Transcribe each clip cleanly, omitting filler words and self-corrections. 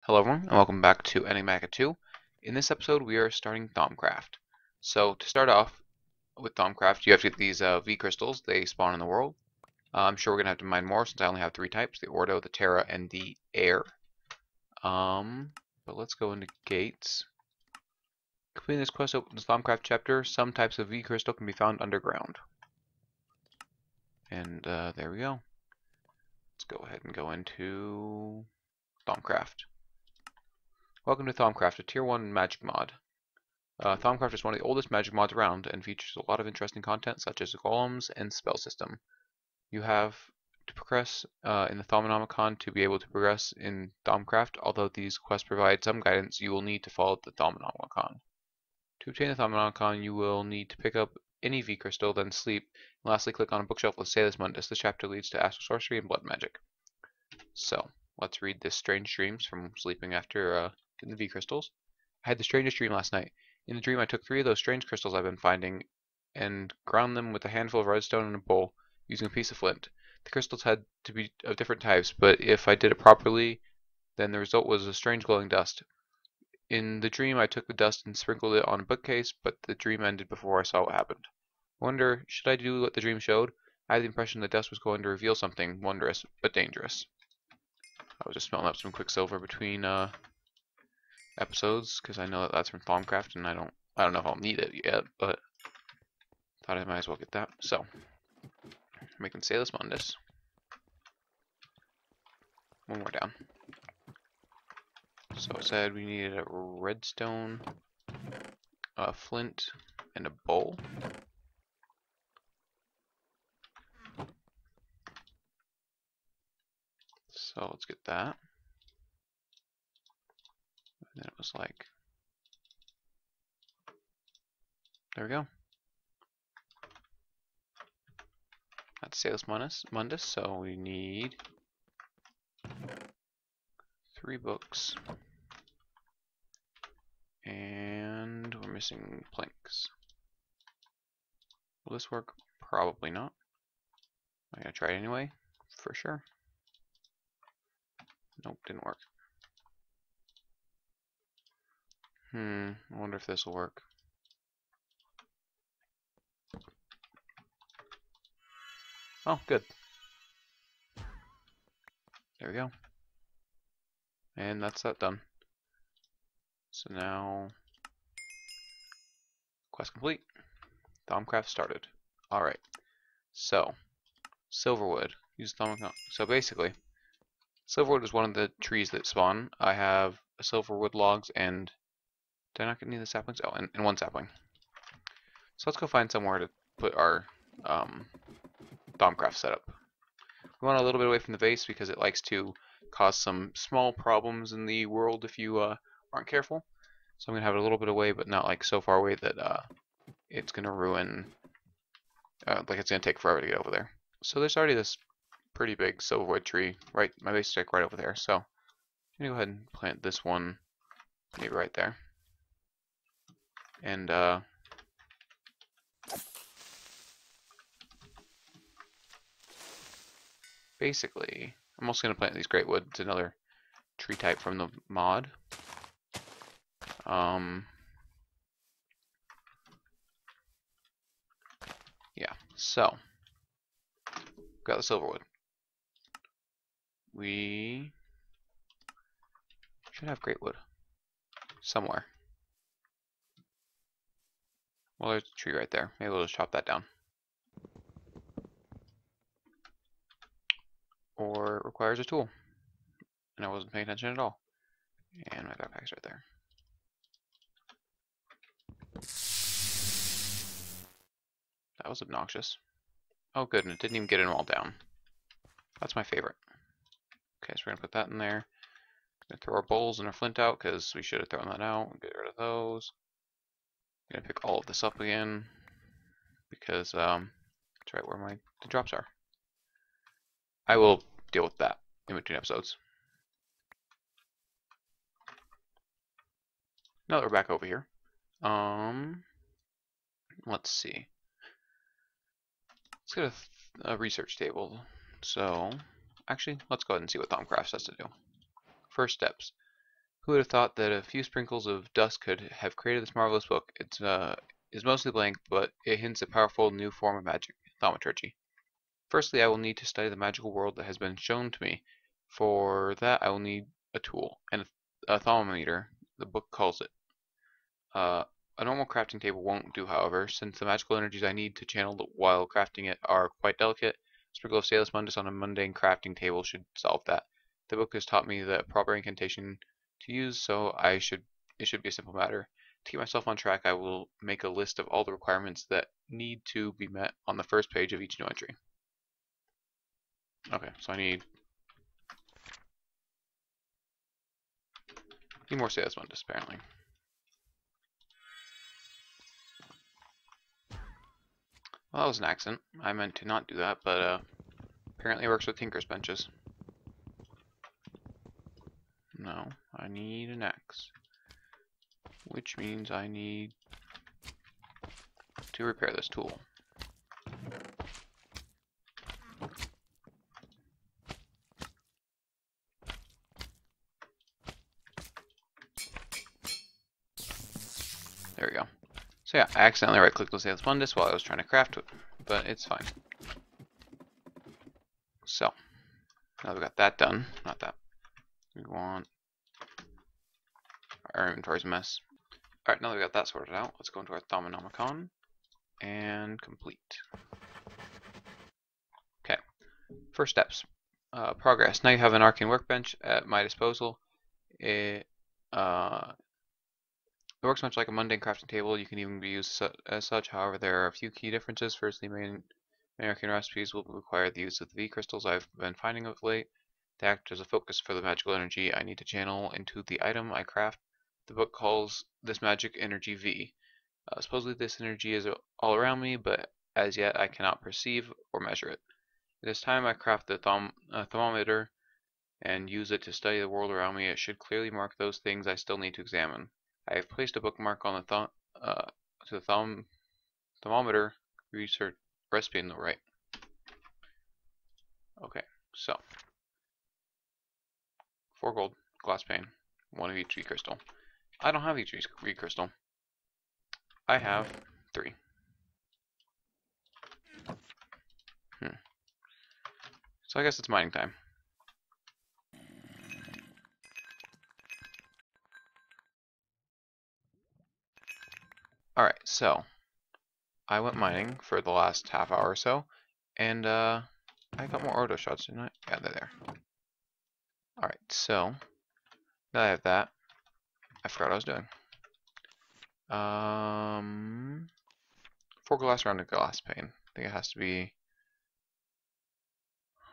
Hello everyone, and welcome back to Enigmatica 2. In this episode, we are starting Thaumcraft. So, to start off with Thaumcraft, you have to get these V crystals. They spawn in the world. I'm sure we're going to have to mine more since I only have 3 types, the Ordo, the Terra, and the Air. But let's go into Gates. Completing this quest opens the Thaumcraft chapter. Some types of V crystal can be found underground. And there we go. Let's go ahead and go into Thaumcraft. Welcome to Thaumcraft, a Tier 1 magic mod. Thaumcraft is one of the oldest magic mods around and features a lot of interesting content such as golems and spell system. You have to progress in the Thaumaturge to be able to progress in Thaumcraft. Although these quests provide some guidance, you will need to follow the Thaumaturge. To obtain the Thaumaturge, you will need to pick up any V crystal, then sleep, and lastly click on a bookshelf with Salus Mundus. This chapter leads to astral sorcery and blood magic. So, let's read this strange dreams from sleeping after getting the V crystals. I had the strangest dream last night. In the dream, I took 3 of those strange crystals I've been finding and ground them with a handful of redstone in a bowl using a piece of flint. The crystals had to be of different types, but if I did it properly, then the result was a strange glowing dust. In the dream, I took the dust and sprinkled it on a bookcase, but the dream ended before I saw what happened. I wonder, should I do what the dream showed? I had the impression the dust was going to reveal something wondrous, but dangerous. I was just smelting up some quicksilver between episodes because I know that that's from Thaumcraft, and I don't know if I'll need it yet, but thought I might as well get that. So, making Salus Mundus. One more down. So it said we needed a redstone, a flint, and a bowl. So let's get that. And then it was like, there we go. That's Salus Mundus, so we need 3 books. And we're missing planks. Will this work? Probably not. I'm gonna try it anyway, for sure. Nope, didn't work. I wonder if this will work. Oh, good. There we go. And that's that done. So now, quest complete. Thaumcraft started. Alright. So, Silverwood. Use Thaumcraft. So basically, Silverwood is one of the trees that spawn. I have Silverwood logs and did I not get any of the saplings? Oh, and 1 sapling. So let's go find somewhere to put our Thaumcraft setup. We want a little bit away from the base because it likes to cause some small problems in the world if you aren't careful. So I'm going to have it a little bit away, but not like so far away that it's going to ruin, like it's going to take forever to get over there. So there's already this pretty big silverwood tree, right, my base stick right over there. So I'm going to go ahead and plant this one maybe right there. And basically, I'm also going to plant these great wood. It's another tree type from the mod. Yeah, so got the silverwood. We should have great wood somewhere. Well, there's a tree right there. Maybe we'll just chop that down. Or it requires a tool. And I wasn't paying attention at all. And my backpack's right there. That was obnoxious. Oh good, and it didn't even get them all down. That's my favorite. Okay, so we're going to put that in there. Going to throw our bowls and our flint out because we should have thrown that out. Get rid of those. I'm going to pick all of this up again because it's right where the drops are. I will deal with that in between episodes. Now that we're back over here, let's see. Let's get a research table. So, actually, let's go ahead and see what Thaumcraft has to do. First steps. Who would have thought that a few sprinkles of dust could have created this marvelous book? It is mostly blank, but it hints at a powerful new form of magic, thaumaturgy. Firstly, I will need to study the magical world that has been shown to me. For that, I will need a tool, and a thermometer, the book calls it. A normal crafting table won't do, however, since the magical energies I need to channel while crafting it are quite delicate. A sprinkle of Salus Mundus on a mundane crafting table should solve that. The book has taught me the proper incantation to use, so it should be a simple matter. To keep myself on track, I will make a list of all the requirements that need to be met on the first page of each new entry. Okay, so I need more Salus Mundus, apparently. Well, that was an accident. I meant to not do that, but apparently it works with Tinker's benches. No, I need an axe. Which means I need to repair this tool. There we go. So yeah, I accidentally right-clicked on Salus Mundus while I was trying to craft it, but it's fine. So, now we've got that done. Not that. We want... Our inventory's a mess. Alright, now that we got that sorted out, let's go into our Thaumanomicon and complete. Okay, first steps. Progress. Now you have an arcane workbench at my disposal. It works much like a mundane crafting table. You can even be used as such. However, there are a few key differences. Firstly, main arcane recipes will require the use of the V crystals I've been finding of late to act as a focus for the magical energy I need to channel into the item I craft. The book calls this magic energy V. Supposedly this energy is all around me, but as yet I cannot perceive or measure it. It is time I craft the thermometer and use it to study the world around me. It should clearly mark those things I still need to examine. I have placed a bookmark on the thermometer research recipe in the right. Okay, so 4 gold, glass pane, 1 of each V crystal. I don't have each V crystal. I have 3. So I guess it's mining time. Alright, so I went mining for the last half hour or so, and I got more auto shots, didn't I? Yeah, they're there. Alright, so now I have that. I forgot what I was doing. 4 glass around a glass pane. I think it has to be.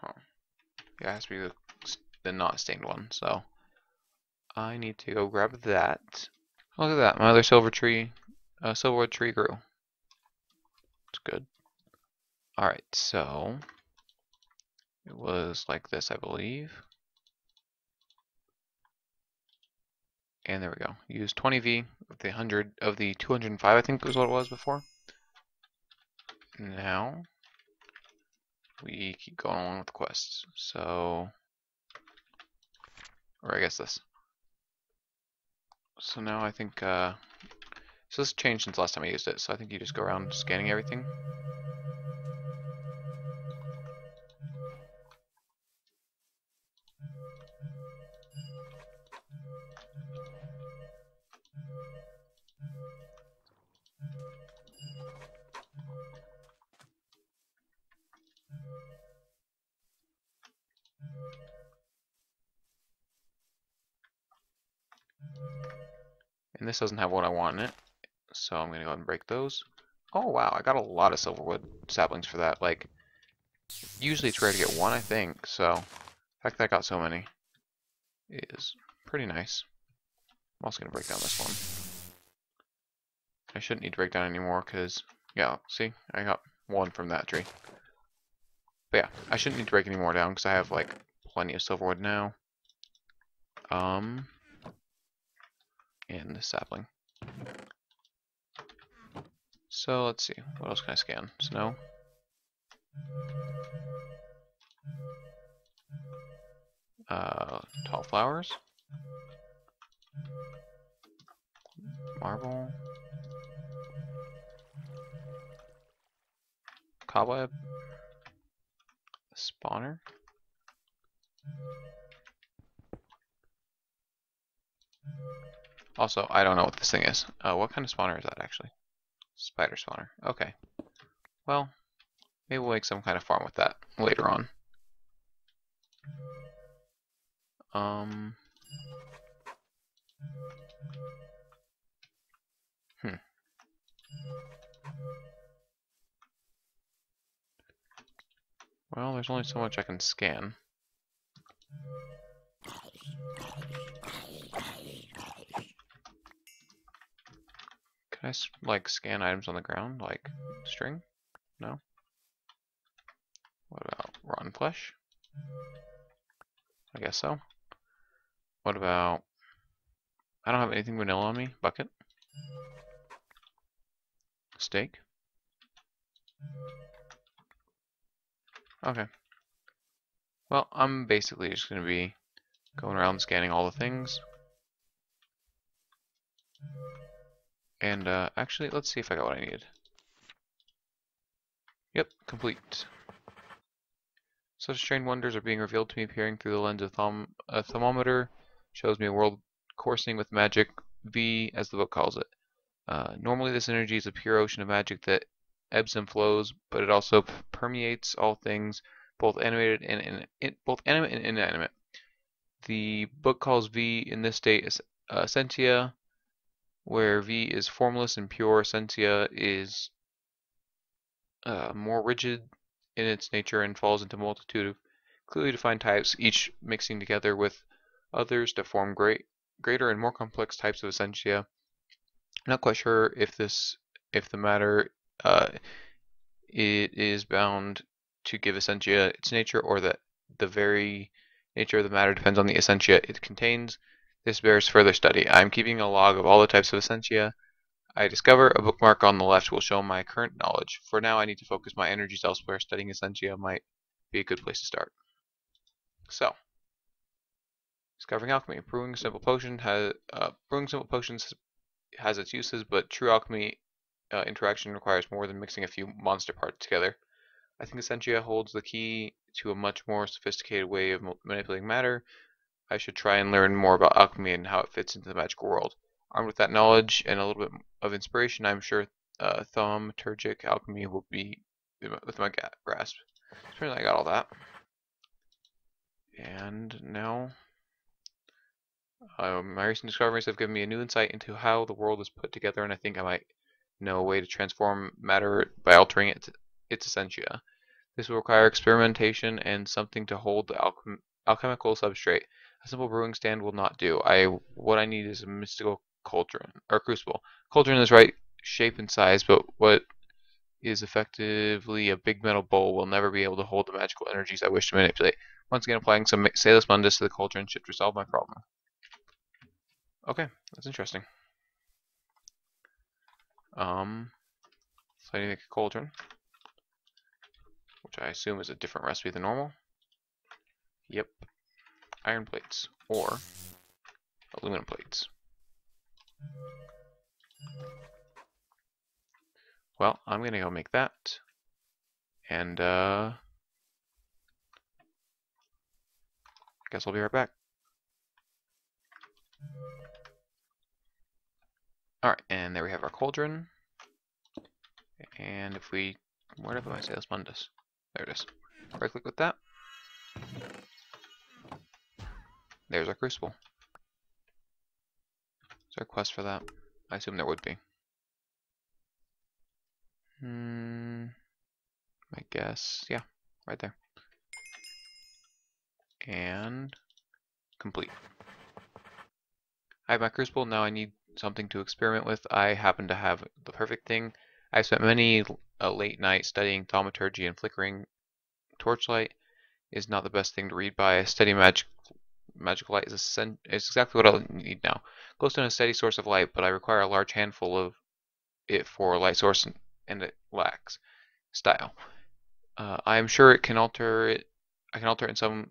Huh. Yeah, it has to be the not stained one. So I need to go grab that. Look at that, my other silverwood tree grew. It's good. Alright, so it was like this, I believe. And there we go. Use 20V of the 205, I think was what it was before. Now we keep going along with the quests. So, or I guess this. So now I think so this changed since last time I used it. So I think you just go around scanning everything. And this doesn't have what I want in it, so I'm going to go ahead and break those. Oh wow, I got a lot of silverwood saplings for that. Like, usually it's rare to get 1, I think, so the fact that I got so many is pretty nice. I'm also going to break down this one. I shouldn't need to break down anymore because, yeah, see, I got 1 from that tree. But yeah, I shouldn't need to break any more down because I have like plenty of silverwood now. And the sapling. So let's see, what else can I scan? Snow. Tall flowers. Marble. Cobweb. Spawner. Also, I don't know what this thing is. What kind of spawner is that actually? Spider spawner. Okay. Well, maybe we'll make some kind of farm with that later on. Hmm. Well, there's only so much I can scan. Can I, like, scan items on the ground, like string? No? What about rotten flesh? I guess so. What about... I don't have anything vanilla on me. Bucket? Steak? Okay. Well, I'm basically just going to be going around scanning all the things. And actually, let's see if I got what I needed. Yep, complete. Such strange wonders are being revealed to me peering through the lens of a thermometer. Shows me a world coursing with magic, V as the book calls it. Normally this energy is a pure ocean of magic that ebbs and flows, but it also permeates all things, both animated and both animate and inanimate. The book calls V in this state essentia, where V is formless and pure. Essentia is more rigid in its nature and falls into a multitude of clearly defined types, each mixing together with others to form greater and more complex types of essentia. Not quite sure if the matter it is bound to give essentia its nature, or that the very nature of the matter depends on the essentia it contains. This bears further study. I am keeping a log of all the types of essentia I discover. A bookmark on the left will show my current knowledge. For now, I need to focus my energies elsewhere. Studying essentia might be a good place to start. So, discovering alchemy. Brewing simple potions has its uses, but true alchemy interaction requires more than mixing a few monster parts together. I think essentia holds the key to a much more sophisticated way of manipulating matter. I should try and learn more about alchemy and how it fits into the magical world. Armed with that knowledge and a little bit of inspiration, I'm sure thaumaturgic alchemy will be with my grasp. Apparently I got all that. And now, my recent discoveries have given me a new insight into how the world is put together, and I think I might know a way to transform matter by altering its essentia. This will require experimentation and something to hold the alchemical substrate. A simple brewing stand will not do. What I need is a mystical cauldron or crucible. Cauldron is right shape and size, but what is effectively a big metal bowl will never be able to hold the magical energies I wish to manipulate. Once again, applying some Salus Mundus to the cauldron should resolve my problem. Okay, that's interesting. So I need to make a cauldron, which I assume is a different recipe than normal. Yep. Iron plates or aluminum plates. Well, I'm gonna go make that, and guess I'll be right back. Alright, and there we have our cauldron. And if we, where did I put my Salus Mundus? There it is. Right click with that. There's our crucible. Is there a quest for that? I assume there would be. I guess, yeah, right there. And complete. I have my crucible, now I need something to experiment with. I happen to have the perfect thing. I've spent many late nights studying thaumaturgy, and flickering torchlight is not the best thing to read by. A steady magical light is exactly what I need now. Glowstone is a steady source of light, but I require a large handful of it for a light source, and it lacks style. I am sure I can alter it in some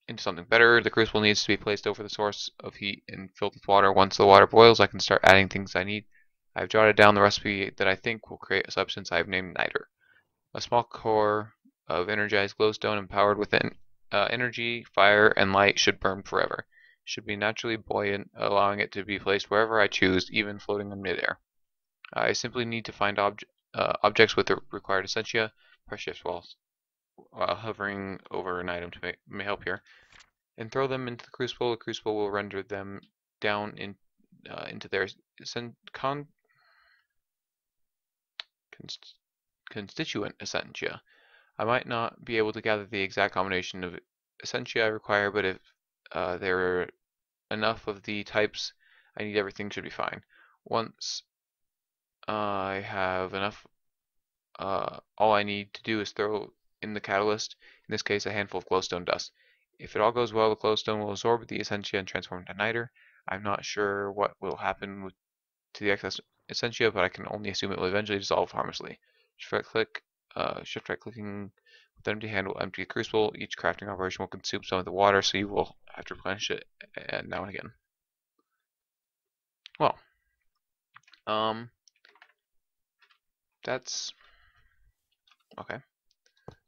into something better. The crucible needs to be placed over the source of heat and filled with water. Once the water boils, I can start adding things I need. I've jotted down the recipe that I think will create a substance I have named niter. A small core of energized glowstone empowered with energy, fire, and light should burn forever. Should be naturally buoyant, allowing it to be placed wherever I choose, even floating in midair. I simply need to find objects with the required essentia, precious while hovering over an item to may help here, and throw them into the crucible. The crucible will render them down into their constituent essentia. I might not be able to gather the exact combination of essentia I require, but if there are enough of the types I need, everything should be fine. Once I have enough, all I need to do is throw in the catalyst, in this case a handful of glowstone dust. If it all goes well, the glowstone will absorb the essentia and transform into niter. I'm not sure what will happen to the excess essentia, but I can only assume it will eventually dissolve harmlessly. Shift right clicking with empty hand will empty the crucible. Each crafting operation will consume some of the water, so you will have to replenish it now and again. Well, that's okay.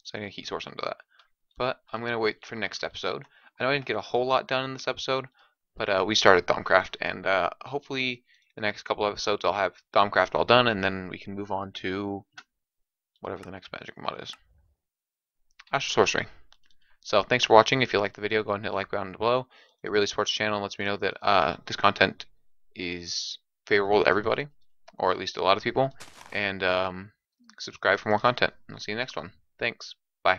So I need a heat source under that. But I'm going to wait for next episode. I know I didn't get a whole lot done in this episode, but we started Thaumcraft, and hopefully the next couple episodes I'll have Thaumcraft all done, and then we can move on to whatever the next magic mod is. Astral Sorcery. So thanks for watching. If you liked the video, go ahead and hit like down below. It really supports the channel and lets me know that this content is favorable to everybody, or at least a lot of people. And subscribe for more content. I'll see you next one. Thanks. Bye.